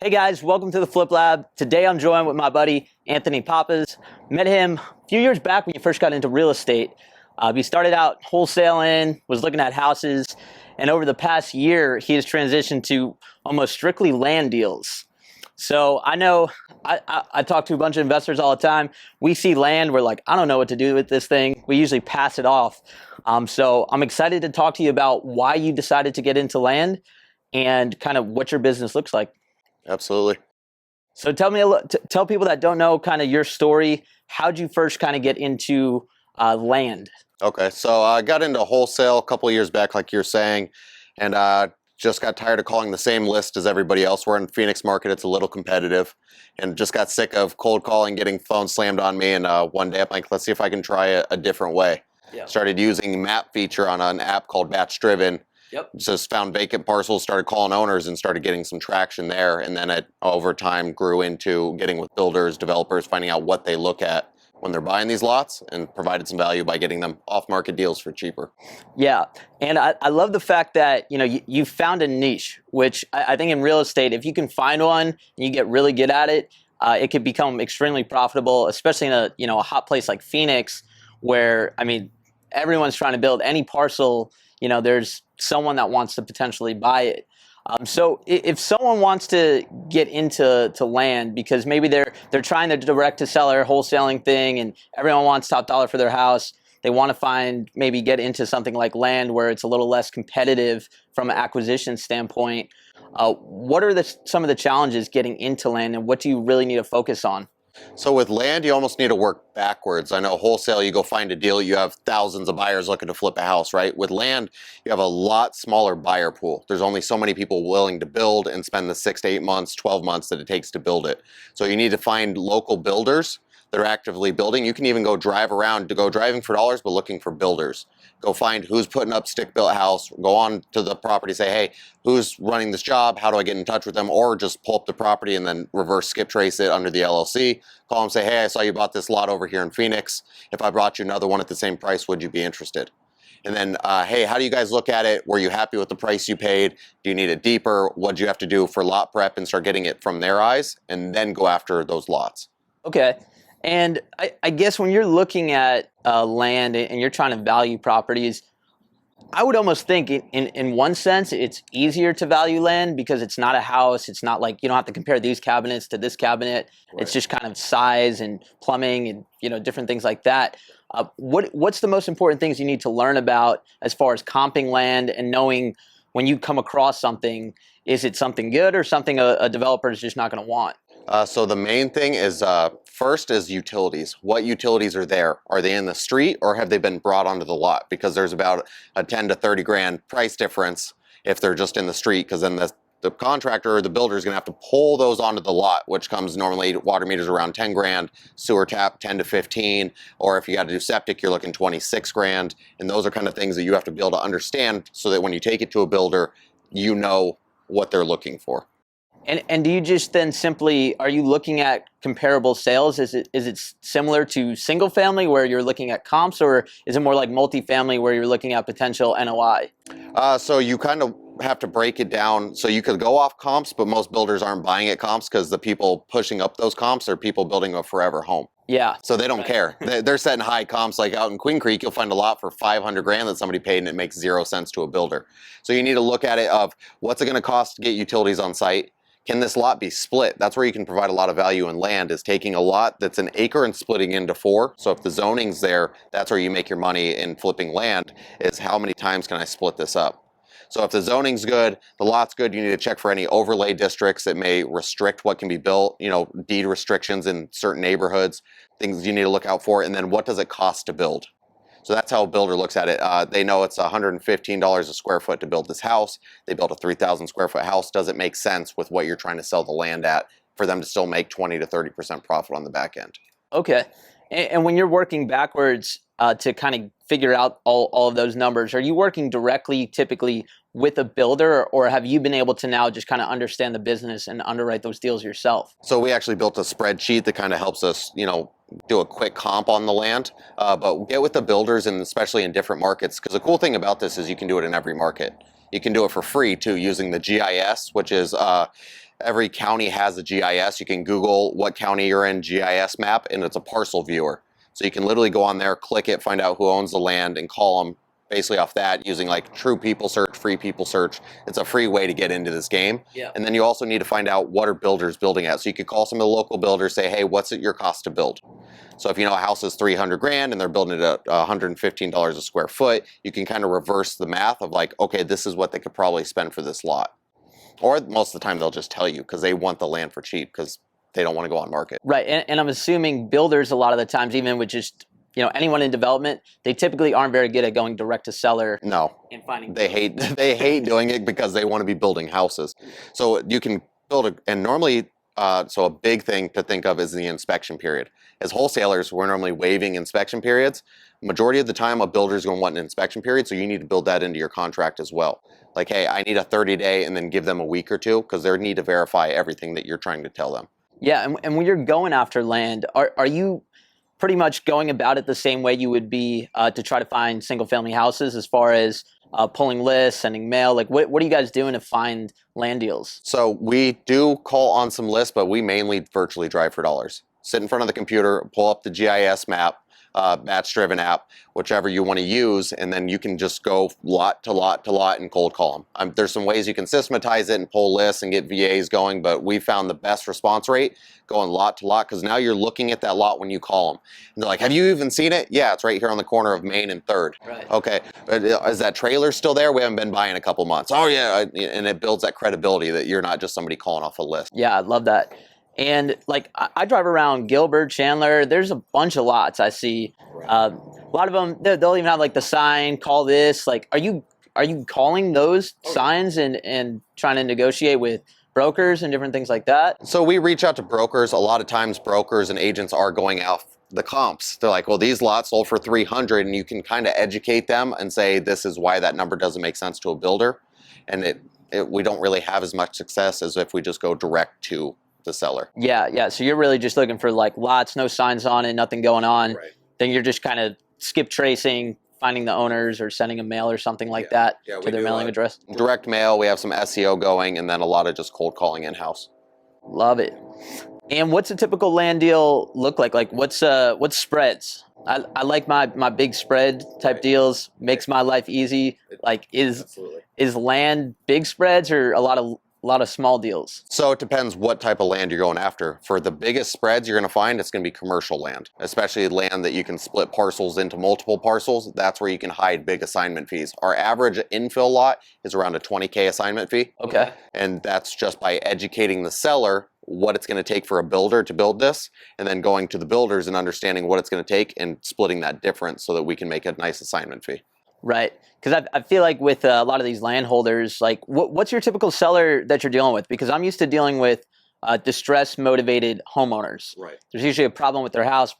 Hey guys, welcome to the Flip Lab. Today I'm joined with my buddy, A.D Pappas. Met him a few years back when he first got into real estate. He started out wholesaling, was looking at houses, and over the past year, he has transitioned to almost strictly land deals. So I know I talk to a bunch of investors all the time. We see land, we're like, I don't know what to do with this thing. We usually pass it off. So I'm excited to talk to you about why you decided to get into land and kind of what your business looks like. Absolutely. So tell me, tell people that don't know kind of your story. How'd you first kind of get into land? Okay, so I got into wholesale a couple of years back, like you're saying, and just got tired of calling the same list as everybody else. We're in Phoenix market; it's a little competitive, and just got sick of cold calling, getting phones slammed on me. And one day, I'm like, let's see if I can try a different way. Yeah. Started using map feature on an app called Batch Driven. Yep. Just found vacant parcels, started calling owners, and started getting some traction there. And then it over time grew into getting with builders, developers, finding out what they look at when they're buying these lots, and provided some value by getting them off-market deals for cheaper. Yeah, and I love the fact that you found a niche, which I think in real estate, if you can find one and you get really good at it, it could become extremely profitable, especially in a hot place like Phoenix, where everyone's trying to build any parcel. There's someone that wants to potentially buy it. So if someone wants to get into land because maybe they're trying the direct to seller wholesaling thing and everyone wants top dollar for their house, they want to maybe get into something like land where it's a little less competitive from an acquisition standpoint. What are some of the challenges getting into land, and what do you really need to focus on? So with land, you almost need to work backwards. I know wholesale, you go find a deal, you have thousands of buyers looking to flip a house, right? With land, you have a lot smaller buyer pool. There's only so many people willing to build and spend the 6 to 8 months, 12 months that it takes to build it. So you need to find local builders that are actively building. You can even go drive around, to go driving for dollars, but looking for builders. Go find who's putting up stick-built house, go on to the property, say, hey, who's running this job? How do I get in touch with them? Or just pull up the property and then reverse skip trace it under the LLC. Call them, say, hey, I saw you bought this lot over here in Phoenix. If I brought you another one at the same price, would you be interested? And then, hey, how do you guys look at it? Were you happy with the price you paid? Do you need it deeper? What do you have to do for lot prep? And start getting it from their eyes, and then go after those lots. Okay. And I guess when you're looking at land and you're trying to value properties, I would almost think in one sense it's easier to value land because it's not a house. It's not like you don't have to compare these cabinets to this cabinet. Right. It's just kind of size and plumbing and different things like that. What's the most important things you need to learn about as far as comping land and knowing when you come across something, is it something good or something a developer is just not going to want? So the main thing is, first is utilities. What utilities are there? Are they in the street, or have they been brought onto the lot? Because there's about a 10 to 30 grand price difference if they're just in the street, because then the contractor or the builder is going to have to pull those onto the lot, which comes normally, water meters around 10 grand, sewer tap 10 to 15, or if you got to do septic, you're looking 26 grand. And those are kind of things that you have to be able to understand so that when you take it to a builder, you know what they're looking for. And do you just then are you looking at comparable sales? Is it similar to single family where you're looking at comps, or is it more like multifamily where you're looking at potential NOI? So you kind of have to break it down. So you could go off comps, but most builders aren't buying at comps because the people pushing up those comps are people building a forever home. Yeah. So they don't care. They're setting high comps. Like out in Queen Creek, you'll find a lot for 500 grand that somebody paid, and it makes 0 cents to a builder. So you need to look at it of what's it going to cost to get utilities on site. Can this lot be split? That's where you can provide a lot of value in land, is taking a lot that's an acre and splitting into 4. So if the zoning's there, that's where you make your money in flipping land, is how many times can I split this up? So if the zoning's good, the lot's good, you need to check for any overlay districts that may restrict what can be built, deed restrictions in certain neighborhoods, things you need to look out for. And then what does it cost to build? So that's how a builder looks at it. They know it's $115 a square foot to build this house. They built a 3,000 square foot house. Does it make sense with what you're trying to sell the land at for them to still make 20 to 30% profit on the back end? Okay. And when you're working backwards to kind of figure out all of those numbers, are you working directly typically with a builder, or have you been able to now just kind of understand the business and underwrite those deals yourself? So we actually built a spreadsheet that kind of helps us, do a quick comp on the land, but get with the builders, and especially in different markets, because the cool thing about this is you can do it in every market. You can do it for free too, using the GIS, which is Every county has a GIS. You can Google what county you're in, GIS map, and it's a parcel viewer. So you can literally go on there, click it, find out who owns the land, and call them basically off that using like true people search, free people search. It's a free way to get into this game. Yeah. And then you also need to find out what are builders building at. So you could call some of the local builders, say, hey, what's it your cost to build? So if you know a house is 300 grand and they're building it at $115 a square foot, you can kind of reverse the math of like, okay, this is what they could probably spend for this lot. Or most of the time they'll just tell you because they want the land for cheap because they don't want to go on market. Right. And I'm assuming builders a lot of the times, even with just, you know, anyone in development, they typically aren't very good at going direct to seller. No, and finding they hate doing it because they want to be building houses. So you can build and normally, so a big thing to think of is the inspection period. As wholesalers, we're normally waiving inspection periods. Majority of the time, a builder is going to want an inspection period, so you need to build that into your contract as well. Like, hey, I need a 30-day, and then give them a week or two because they need to verify everything that you're trying to tell them. Yeah, and when you're going after land, are you pretty much going about it the same way you would be to try to find single-family houses, as far as pulling lists, sending mail? Like, what are you guys doing to find land deals? So we do call on some lists, but we mainly virtually drive for dollars. Sit in front of the computer, pull up the GIS map, match-driven app, whichever you want to use, and then you can just go lot to lot to lot and cold call them. There's some ways you can systematize it and pull lists and get VAs going, but we found the best response rate going lot to lot because now you're looking at that lot when you call them. And they're like, have you even seen it? Yeah, it's right here on the corner of Main and 3rd. Right. Okay, is that trailer still there? We haven't been by in a couple months. Oh yeah, and it builds that credibility that you're not just somebody calling off a list. Yeah, I love that. And like I drive around Gilbert, Chandler. There's a bunch of lots I see. A lot of them, they'll even have like the sign, call this. Like, are you calling those signs and trying to negotiate with brokers and different things like that? So we reach out to brokers. A lot of times brokers and agents are going out the comps. They're like, well, these lots sold for 300, and you can kind of educate them and say, this is why that number doesn't make sense to a builder. And we don't really have as much success as if we just go direct to the seller. Yeah. So you're really just looking for like lots, no signs on it, nothing going on. Right. Then you're just kind of skip tracing, finding the owners or sending a mail or something like that to their mailing address. Direct mail, we have some SEO going, and then a lot of just cold calling in-house. Love it. And what's a typical land deal look like? Like what's spreads? I like my big spread type deals. Makes my life easy. Like is land big spreads or a lot of small deals? So it depends what type of land you're going after. For the biggest spreads you're going to find, it's going to be commercial land, especially land that you can split parcels into multiple parcels. That's where you can hide big assignment fees. Our average infill lot is around a $20K assignment fee. Okay. And that's just by educating the seller what it's going to take for a builder to build this, and then going to the builders and understanding what it's going to take and splitting that difference so that we can make a nice assignment fee. Right. Because I feel like with a lot of these landholders, like what's your typical seller that you're dealing with? Because I'm used to dealing with distress-motivated homeowners. Right. There's usually a problem with their house,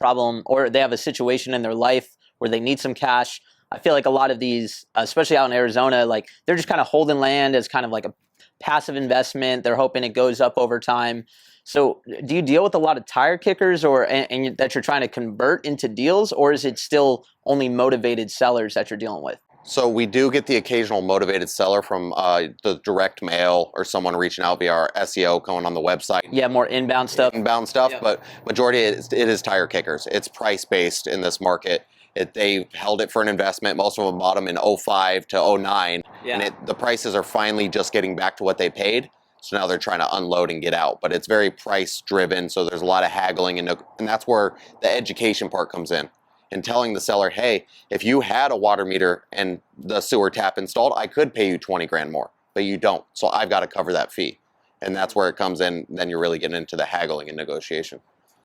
or they have a situation in their life where they need some cash. I feel like a lot of these, especially out in Arizona, like they're just kind of holding land as kind of like a passive investment. They're hoping it goes up over time. So do you deal with a lot of tire kickers and that you're trying to convert into deals, or is it still only motivated sellers that you're dealing with? So we do get the occasional motivated seller from the direct mail or someone reaching out via our SEO going on the website. Yeah, more inbound stuff. Yeah. But majority it is tire kickers. It's price based in this market. They held it for an investment. Most of them bought them in 05 to 09. Yeah. And the prices are finally just getting back to what they paid. So now they're trying to unload and get out. But it's very price driven. So there's a lot of haggling. And that's where the education part comes in. And telling the seller, hey, if you had a water meter and the sewer tap installed, I could pay you 20 grand more. But you don't. So I've got to cover that fee. And that's where it comes in. Then you're really getting into the haggling and negotiation.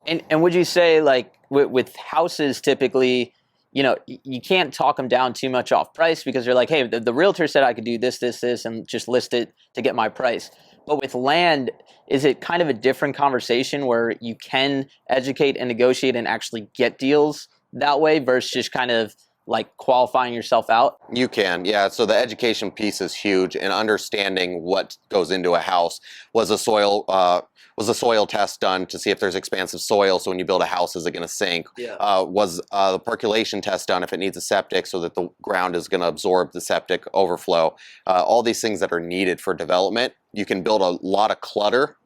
And would you say, like, with houses typically, you know, you can't talk them down too much off price because they're like, hey, the realtor said I could do this, and just list it to get my price. But with land, is it kind of a different conversation where you can educate and negotiate and actually get deals that way versus just kind of like qualifying yourself out? You can, yeah. So the education piece is huge, and understanding what goes into a house. Was a soil test done to see if there's expansive soil? So when you build a house, is it going to sink? Yeah. Was the percolation test done if it needs a septic so that the ground is going to absorb the septic overflow? All these things that are needed for development. You can build a lot of clutter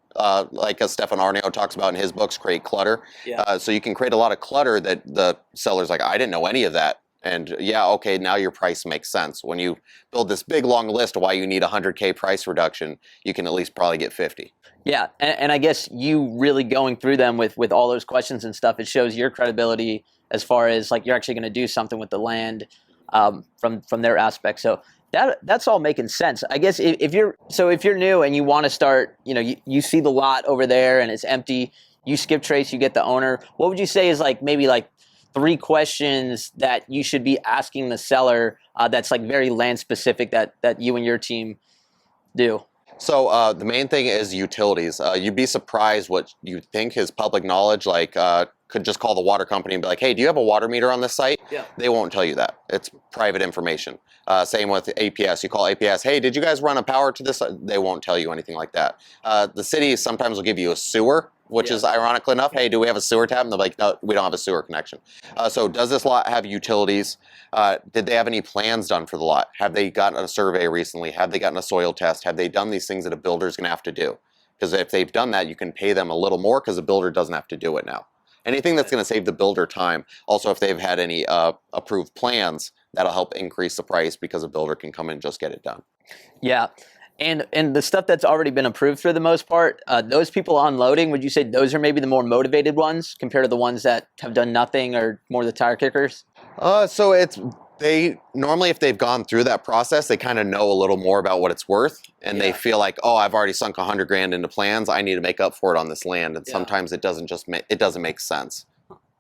like as Stefan Arneo talks about in his books, create clutter. Yeah. So you can create a lot of clutter that the seller's like, I didn't know any of that. And yeah, okay, now your price makes sense. When you build this big long list of why you need 100K price reduction, you can at least probably get 50. Yeah, and I guess you really going through them with all those questions and stuff, it shows your credibility as far as like you're actually going to do something with the land from their aspect. So that's all making sense. I guess if you're new and you want to start, you see the lot over there and it's empty, you skip trace, you get the owner. What would you say is like maybe like 3 questions that you should be asking the seller that's like very land specific that you and your team do? So the main thing is utilities. You'd be surprised what you think is public knowledge. Like could just call the water company and be like, hey, do you have a water meter on this site? Yeah. They won't tell you that. It's private information. Same with APS. You call APS, hey, did you guys run a power to this? They won't tell you anything like that. The city sometimes will give you a sewer, which is ironically enough, hey, do we have a sewer tap? And they're like, no, we don't have a sewer connection. So does this lot have utilities? Did they have any plans done for the lot? Have they gotten a survey recently? Have they gotten a soil test? Have they done these things that a builder's gonna have to do? Because if they've done that, you can pay them a little more because the builder doesn't have to do it now. Anything that's gonna save the builder time. Also, if they've had any approved plans, that'll help increase the price because a builder can come in and just get it done. Yeah. And the stuff that's already been approved for the most part, those people unloading, would you say those are maybe the more motivated ones compared to the ones that have done nothing or more the tire kickers? So they normally, if they've gone through that process, they kind of know a little more about what it's worth, and they feel like, oh, I've already sunk $100,000 into plans. I need to make up for it on this land, and sometimes it doesn't make sense.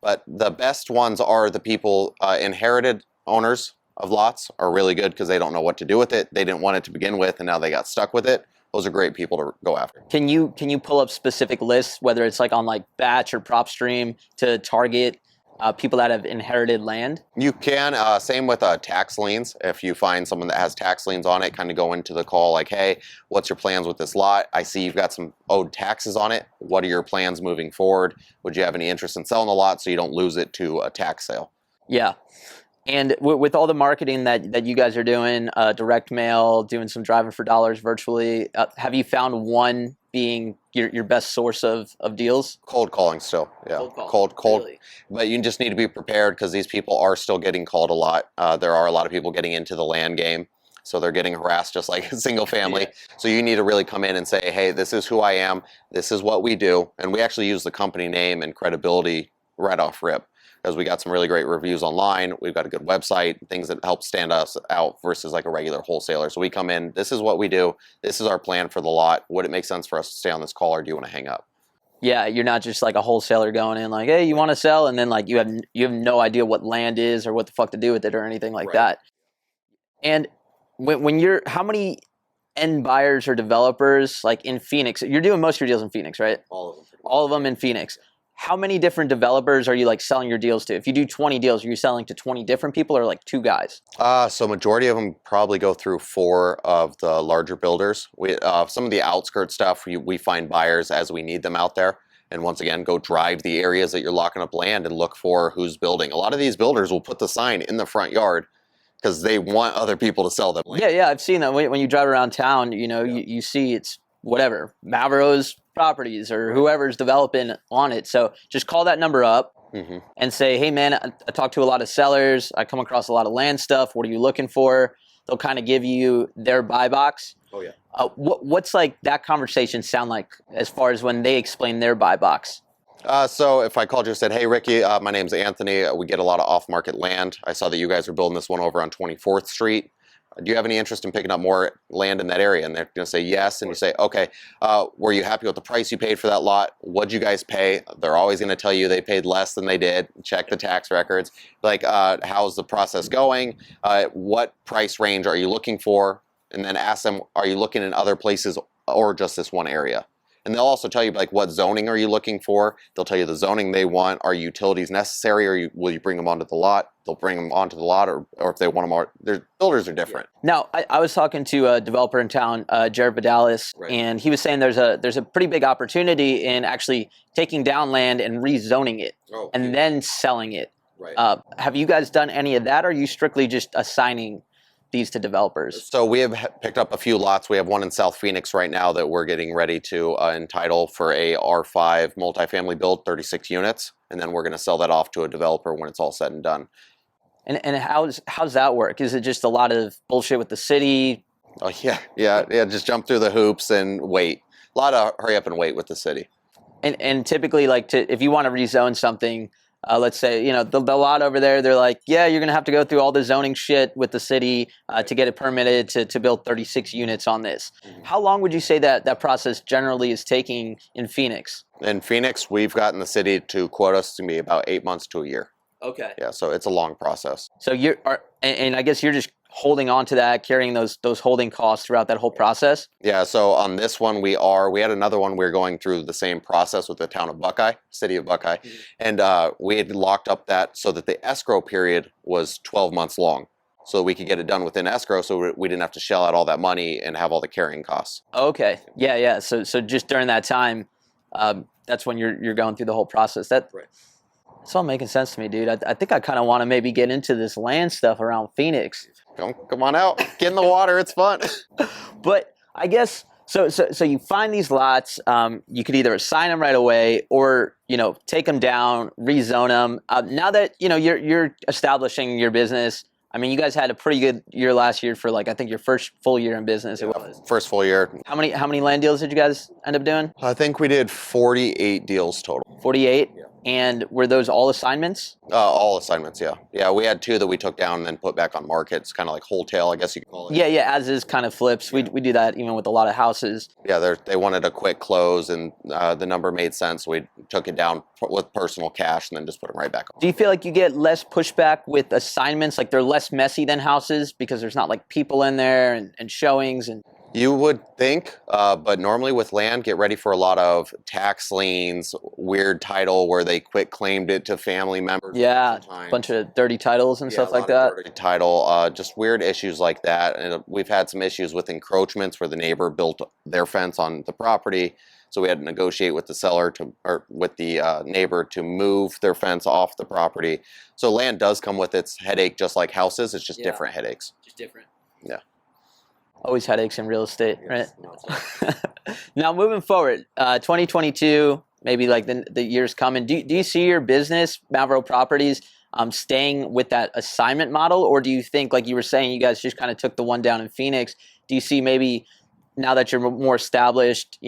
But the best ones are the people inherited owners of lots are really good because they don't know what to do with it. They didn't want it to begin with, and now they got stuck with it. Those are great people to go after. Can you pull up specific lists, whether it's like on like Batch or PropStream, to target people that have inherited land? You can. Same with tax liens. If you find someone that has tax liens on it, kind of go into the call like, hey, what's your plans with this lot? I see you've got some owed taxes on it. What are your plans moving forward? Would you have any interest in selling the lot so you don't lose it to a tax sale? Yeah. And with all the marketing that you guys are doing, direct mail, doing some driving for dollars virtually, have you found one being your best source of deals? Cold calling still, yeah. Cold. Really? But you just need to be prepared because these people are still getting called a lot. There are a lot of people getting into the land game, so they're getting harassed just like a single family. Yeah. So you need to really come in and say, hey, this is who I am, this is what we do. And we actually use the company name and credibility right off rip, because we got some really great reviews online. We've got a good website, things that help stand us out versus like a regular wholesaler. So we come in, this is what we do, this is our plan for the lot. Would it make sense for us to stay on this call, or do you want to hang up? Yeah, you're not just like a wholesaler going in like, hey, you want to sell? And then like you have no idea what land is or what the fuck to do with it or anything like that. And when you're, how many end buyers or developers like in Phoenix, you're doing most of your deals in Phoenix, right? All of them. All of them in Phoenix. How many different developers are you like selling your deals to? If you do 20 deals, are you selling to 20 different people or like 2 guys? So majority of them probably go through 4 of the larger builders. Some of the outskirt stuff, we find buyers as we need them out there. And once again, go drive the areas that you're locking up land and look for who's building. A lot of these builders will put the sign in the front yard because they want other people to sell them land. Yeah, I've seen that. When you drive around town, you see it's whatever, Mavro's Properties or whoever's developing on it. So just call that number up and say, hey man, I talk to a lot of sellers. I come across a lot of land stuff. What are you looking for? They'll kind of give you their buy box. Oh yeah. What's like that conversation sound like as far as when they explain their buy box? So if I called you and said, hey Ricky, my name's Anthony. We get a lot of off-market land. I saw that you guys are building this one over on 24th Street. Do you have any interest in picking up more land in that area? And they're going to say yes. And you say, okay, were you happy with the price you paid for that lot? What'd you guys pay? They're always going to tell you they paid less than they did. Check the tax records. Like, how's the process going? What price range are you looking for? And then ask them, are you looking in other places or just this one area? And they'll also tell you, like, what zoning are you looking for? They'll tell you the zoning they want. Are utilities necessary, or will you bring them onto the lot? They'll bring them onto the lot, or if they want them more. Their builders are different. Now, I was talking to a developer in town, Jared Vidalis, and he was saying there's a pretty big opportunity in actually taking down land and rezoning it then selling it. Right. Have you guys done any of that, or are you strictly just assigning these to developers? So we have picked up a few lots. We have one in South Phoenix right now that we're getting ready to entitle for a R5 multifamily build, 36 units, and then we're going to sell that off to a developer when it's all said and done. And how's that work? Is it just a lot of bullshit with the city? Oh yeah. Just jump through the hoops and wait. A lot of hurry up and wait with the city. And typically, like, if you want to rezone something, let's say, the lot over there, they're like, yeah, you're going to have to go through all the zoning shit with the city to get it permitted to build 36 units on this. Mm-hmm. How long would you say that process generally is taking in Phoenix? In Phoenix, we've gotten the city to quote us to be about 8 months to a year. Okay. Yeah, so it's a long process. So and I guess you're just holding on to that, carrying those holding costs throughout that whole process? Yeah, so on this one we had another one we were going through the same process with the town of Buckeye, city of Buckeye, and we had locked up that so that the escrow period was 12 months long. So we could get it done within escrow so we didn't have to shell out all that money and have all the carrying costs. Okay, yeah. So just during that time, that's when you're going through the whole process. Right. It's all making sense to me, dude. I think I kind of want to maybe get into this land stuff around Phoenix. Come on out, get in the water. It's fun. But I guess so you find these lots. You could either assign them right away, or take them down, rezone them. Now that you're establishing your business. I mean, you guys had a pretty good year last year for, like, I think your first full year in business. Yeah, it was first full year. How many land deals did you guys end up doing? I think we did 48 deals total. 48. Yeah. And were those all assignments? All assignments, yeah. Yeah, we had 2 that we took down and then put back on market. It's kind of like wholesale, I guess you could call it. Yeah, as is kind of flips. Yeah. We do that even with a lot of houses. Yeah, they wanted a quick close, and the number made sense. We took it down with personal cash and then just put them right back on. Do you feel like you get less pushback with assignments? Like, they're less messy than houses because there's not, like, people in there and showings and... You would think, but normally with land, get ready for a lot of tax liens, weird title where they quit claimed it to family members. Yeah, a bunch of dirty titles and stuff like that. Dirty title, just weird issues like that. And we've had some issues with encroachments where the neighbor built their fence on the property. So we had to negotiate with the seller or with the neighbor to move their fence off the property. So land does come with its headache, just like houses. It's just different headaches. Just different. Yeah. Always headaches in real estate, yes, right? Now, moving forward, 2022, maybe like the years coming, do you see your business, Mavro Properties, staying with that assignment model? Or do you think, like you were saying, you guys just kind of took the one down in Phoenix, do you see maybe now that you're more established,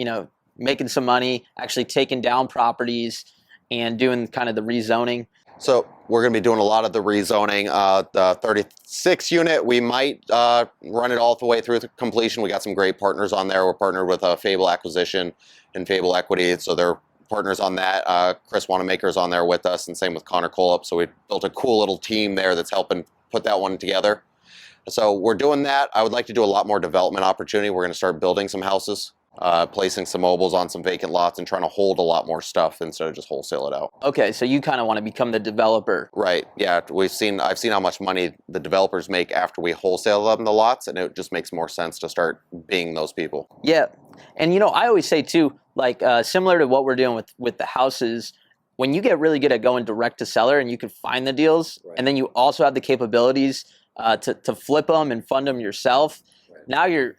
making some money, actually taking down properties and doing kind of the rezoning? So we're going to be doing a lot of the rezoning. The 36 unit, we might run it all the way through to completion. We got some great partners on there. We're partnered with Fable Acquisition and Fable Equity, so they're partners on that. Chris Wanamaker's on there with us, and same with Connor Colup. So we built a cool little team there that's helping put that one together. So we're doing that. I would like to do a lot more development opportunity. We're going to start building some houses. Placing some mobiles on some vacant lots and trying to hold a lot more stuff instead of just wholesale it out. Okay, so you kind of want to become the developer. Right, yeah. I've seen how much money the developers make after we wholesale them the lots, and it just makes more sense to start being those people. Yeah, and I always say too, like similar to what we're doing with the houses, when you get really good at going direct to seller and you can find the deals, right, and then you also have the capabilities to flip them and fund them yourself, right, now you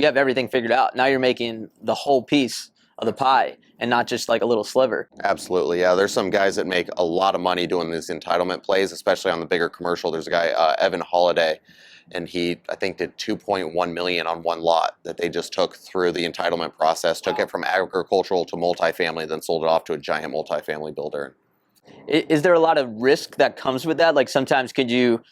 have everything figured out. Now you're making the whole piece of the pie and not just like a little sliver. Absolutely, yeah. There's some guys that make a lot of money doing these entitlement plays, especially on the bigger commercial. There's a guy, Evan Holiday, and he, I think, did $2.1 million on one lot that they just took through the entitlement process, took it from agricultural to multifamily, then sold it off to a giant multifamily builder. Is there a lot of risk that comes with that? Like, sometimes could you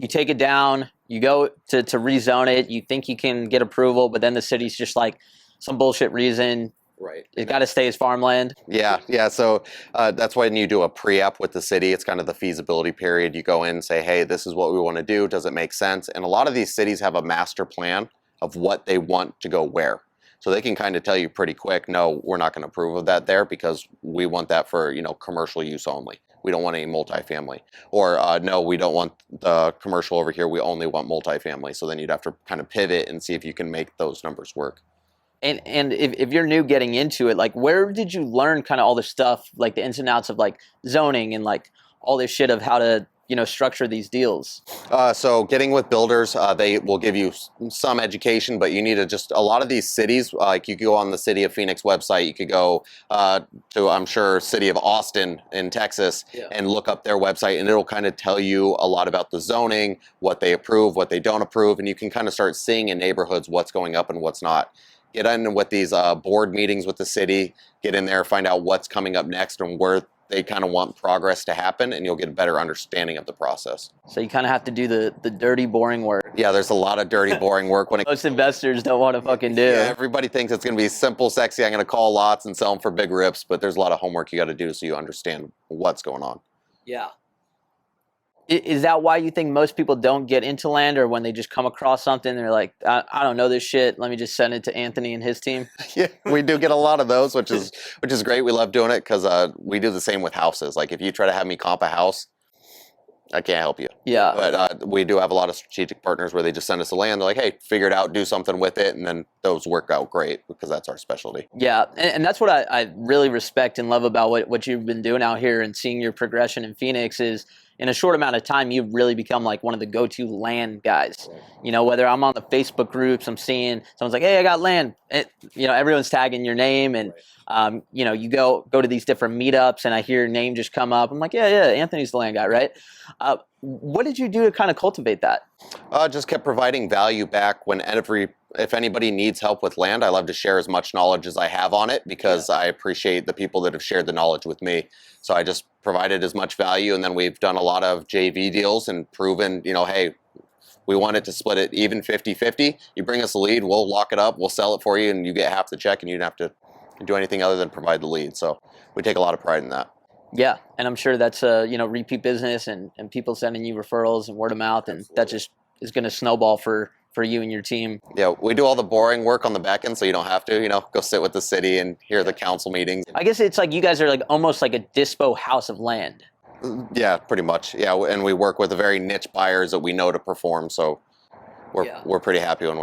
take it down, you go to rezone it, you think you can get approval, but then the city's just like, some bullshit reason, right, it's got to stay as farmland. Yeah. So that's when you do a pre-app with the city. It's kind of the feasibility period. You go in and say, hey, this is what we want to do. Does it make sense? And a lot of these cities have a master plan of what they want to go where. So they can kind of tell you pretty quick, no, we're not going to approve of that there because we want that for, commercial use only. We don't want any multifamily. Or no, we don't want the commercial over here. We only want multifamily. So then you'd have to kind of pivot and see if you can make those numbers work. And if you're new getting into it, like, where did you learn kind of all this stuff, like the ins and outs of like zoning and like all this shit of how to structure these deals? So getting with builders, they will give you some education, but you need to a lot of these cities, like you could go on the City of Phoenix website, you could go to, I'm sure, City of Austin in Texas, and look up their website, and it'll kind of tell you a lot about the zoning, what they approve, what they don't approve, and you can kind of start seeing in neighborhoods what's going up and what's not. Get in with these board meetings with the city, get in there, find out what's coming up next and where they kind of want progress to happen, and you'll get a better understanding of the process. So you kind of have to do the dirty, boring work. Yeah, there's a lot of dirty, boring work. Most investors don't want to fucking do. Yeah, everybody thinks it's going to be simple, sexy. I'm going to call lots and sell them for big rips, but there's a lot of homework you got to do so you understand what's going on. Yeah. Is that why you think most people don't get into land, or when they just come across something, they're like, I don't know this shit, let me just send it to Anthony and his team? Yeah, we do get a lot of those, which is great. We love doing it because we do the same with houses. Like if you try to have me comp a house, I can't help you. Yeah. But we do have a lot of strategic partners where they just send us the land. They're like, hey, figure it out, do something with it. And then those work out great because that's our specialty. Yeah. And that's what I really respect and love about what you've been doing out here, and seeing your progression in Phoenix is, in a short amount of time, you've really become like one of the go-to land guys. Whether I'm on the Facebook groups, I'm seeing someone's like, hey, I got land. Everyone's tagging your name, and you go to these different meetups, and I hear your name just come up. I'm like, yeah, Anthony's the land guy, right? What did you do to kind of cultivate that? Just kept providing value back if anybody needs help with land. I love to share as much knowledge as I have on it because I appreciate the people that have shared the knowledge with me. So I just provided as much value, and then we've done a lot of JV deals and proven, hey, we want it to split it even 50-50. You bring us a lead, we'll lock it up, we'll sell it for you, and you get half the check, and you don't have to do anything other than provide the lead. So we take a lot of pride in that. Yeah, and I'm sure that's repeat business and people sending you referrals and word of mouth, and that just is going to snowball for you and your team. Yeah, we do all the boring work on the back end, so you don't have to, go sit with the city and hear the council meetings. I guess it's like you guys are like almost like a dispo house of land. Yeah, pretty much. Yeah, and we work with a very niche buyers that we know to perform, so we're pretty happy when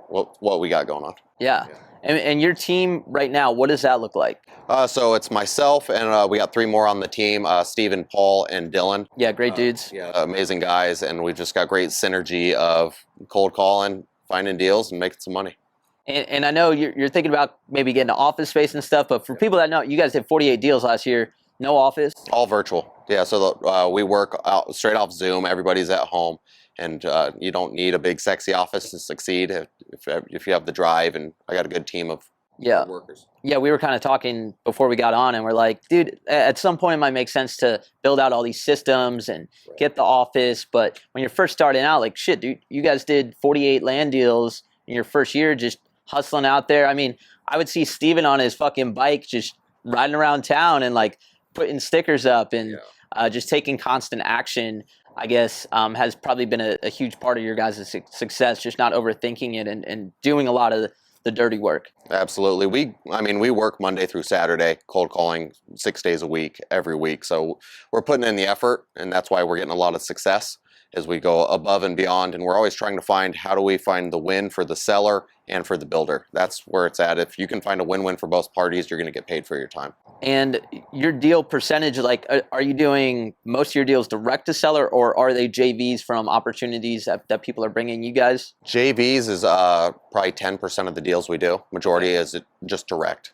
what we got going on. Yeah. And your team right now, what does that look like? So it's myself, and we got 3 more on the team, Steven, Paul, and Dylan. Yeah, great dudes. Amazing guys, and we've just got great synergy of cold calling, finding deals, and making some money. And I know you're thinking about maybe getting an office space and stuff, but for people that know, you guys did 48 deals last year, no office? All virtual. Yeah, so we work out straight off Zoom. Everybody's at home. And you don't need a big, sexy office to succeed if you have the drive. And I got a good team of workers. Yeah, we were kind of talking before we got on, and we're like, dude, at some point it might make sense to build out all these systems and get the office. But when you're first starting out, like, shit, dude, you guys did 48 land deals in your first year, just hustling out there. I mean, I would see Steven on his fucking bike just riding around town and like putting stickers up and just taking constant action. I guess has probably been a huge part of your guys' success, just not overthinking it and doing a lot of the dirty work. Absolutely. We work Monday through Saturday, cold calling 6 days a week, every week. So we're putting in the effort, and that's why we're getting a lot of success as we go above and beyond. And we're always trying to find, how do we find the win for the seller and for the builder? That's where it's at. If you can find a win-win for both parties, you're going to get paid for your time. And your deal percentage, like, are you doing most of your deals direct to seller, or are they JVs from opportunities that people are bringing you guys? JVs is probably 10% of the deals we do. Majority is just direct.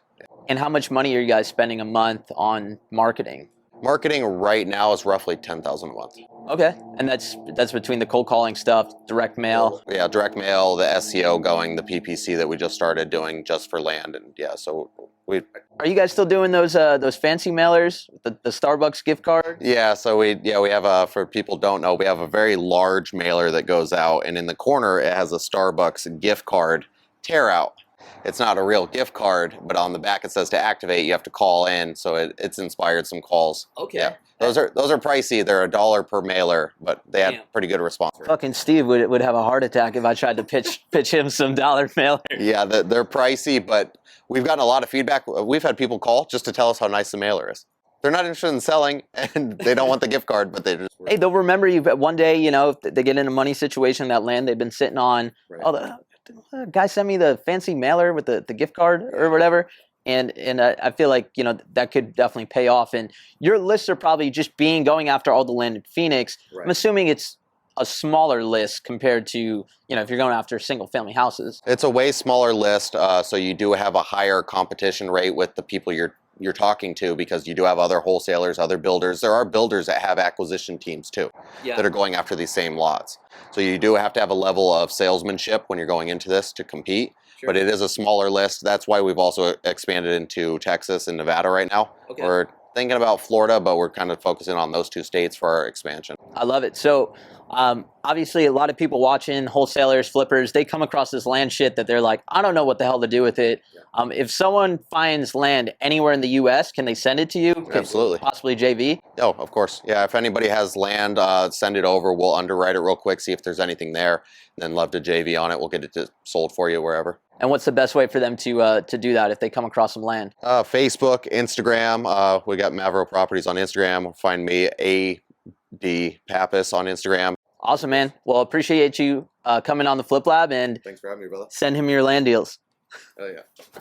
And how much money are you guys spending a month on marketing? Marketing right now is roughly $10,000 a month. Okay, and that's between the cold calling stuff, direct mail. Yeah, direct mail, the SEO going, the PPC that we just started doing just for land, and so we. Are you guys still doing those fancy mailers, the Starbucks gift card? Yeah, so we have for people who don't know, we have a very large mailer that goes out, and in the corner it has a Starbucks gift card tear out. It's not a real gift card, but on the back it says to activate, you have to call in, so it's inspired some calls. Okay. Yeah. Those are pricey. They're $1 per mailer, but they had pretty good response. Fucking Steve would have a heart attack if I tried to pitch him some dollar mailer. Yeah, they're pricey, but we've gotten a lot of feedback. We've had people call just to tell us how nice the mailer is. They're not interested in selling, and they don't want the gift card, but they just... Hey, they'll remember you one day, if they get in a money situation, that land they've been sitting on. Right. Oh, the guy sent me the fancy mailer with the gift card or whatever. And I feel like, you know, that could definitely pay off. And your lists are probably just going after all the land in Phoenix. Right. I'm assuming it's a smaller list compared to, you know, if you're going after single family houses. It's a way smaller list, so you do have a higher competition rate with the people you're talking to, because you do have other wholesalers, other builders. There are builders that have acquisition teams too, that are going after these same lots. So you do have to have a level of salesmanship when you're going into this to compete. Sure. But it is a smaller list. That's why we've also expanded into Texas and Nevada right now. Okay. We're thinking about Florida, but we're kind of focusing on those 2 states for our expansion. I love it. So obviously a lot of people watching, wholesalers, flippers, they come across this land shit that they're like, I don't know what the hell to do with it. If someone finds land anywhere in the U.S., can they send it to you? Absolutely. Possibly JV? Oh, of course. Yeah, if anybody has land, send it over. We'll underwrite it real quick, see if there's anything there, and then love to JV on it. We'll get it sold for you wherever. And what's the best way for them to do that if they come across some land? Facebook, Instagram. We got Mavro Properties on Instagram. Find me, A.D Pappas on Instagram. Awesome, man. Well, appreciate you coming on the Flip Lab, and Thanks for having me, brother. send him your land deals. Oh, yeah.